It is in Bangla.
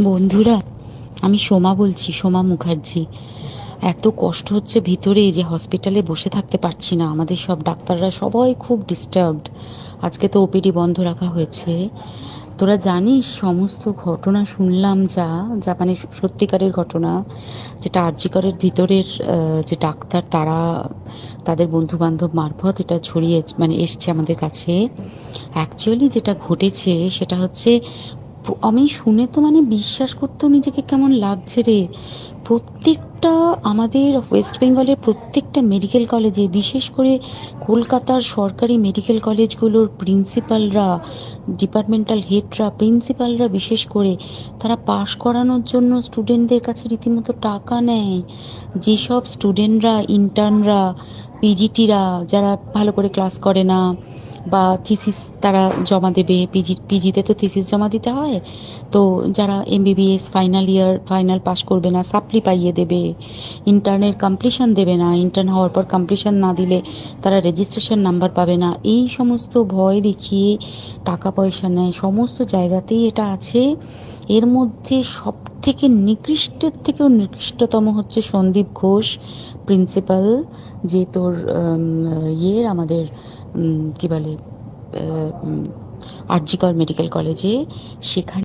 বন্ধুরা, আমি সোমা বলছি, সোমা মুখার্জি। এত কষ্ট হচ্ছে ভিতরে যে হসপিটালে বসে থাকতে পারছি না। আমাদের সব ডাক্তাররা সবাই খুব ডিস্টার্বড। আজকে তো ওপিডি বন্ধ রাখা হয়েছে। তোরা জানিস সমস্ত ঘটনা শুনলাম, যা মানে সত্যিকারের ঘটনা, যেটা আরজি করের ভিতরের যে ডাক্তার তারা তাদের বন্ধু বান্ধব মারফত এটা ছড়িয়ে মানে এসছে আমাদের কাছে। অ্যাকচুয়ালি যেটা ঘটেছে সেটা হচ্ছে, আমি শুনে তো মানে বিশ্বাস করতেও নিজেকে কেমন লাগছে রে। প্রত্যেকটা আমাদের ওয়েস্ট বেঙ্গলের প্রত্যেকটা মেডিকেল কলেজে, বিশেষ করে কলকাতার সরকারি মেডিকেল কলেজগুলোর প্রিন্সিপালরা, ডিপার্টমেন্টাল হেডরা, প্রিন্সিপালরা বিশেষ করে, তারা পাশ করানোর জন্য স্টুডেন্টদের কাছে রীতিমতো টাকা নেয়। যেসব স্টুডেন্টরা, ইন্টার্নরা, পিজিটিরা যারা ভালো করে ক্লাস করে না বা থিসিস তারা জমা দেবে, পিজিতে তো থিসিস জমা দিতে হয়, তো যারা MBBS final year final pass করবে না সাপ্লি পাইয়ে দেবে, ইন্টার্নের কমপ্লিশন দেবে না, ইন্টার্ন হওয়ার পর কমপ্লিশন না দিলে তারা রেজিস্ট্রেশন নাম্বার পাবে না, এই সমস্ত ভয় দেখিয়ে টাকা পয়সা নেয়। সমস্ত জায়গাতেই এটা আছে। এর মধ্যে সব থেকে নিকৃষ্টের থেকেও নিকৃষ্টতম হচ্ছে সন্দীপ ঘোষ, প্রিন্সিপাল, যে তোর আমাদের কি বলে, আরজি কর মেডিকেল কলেজে। সেখানে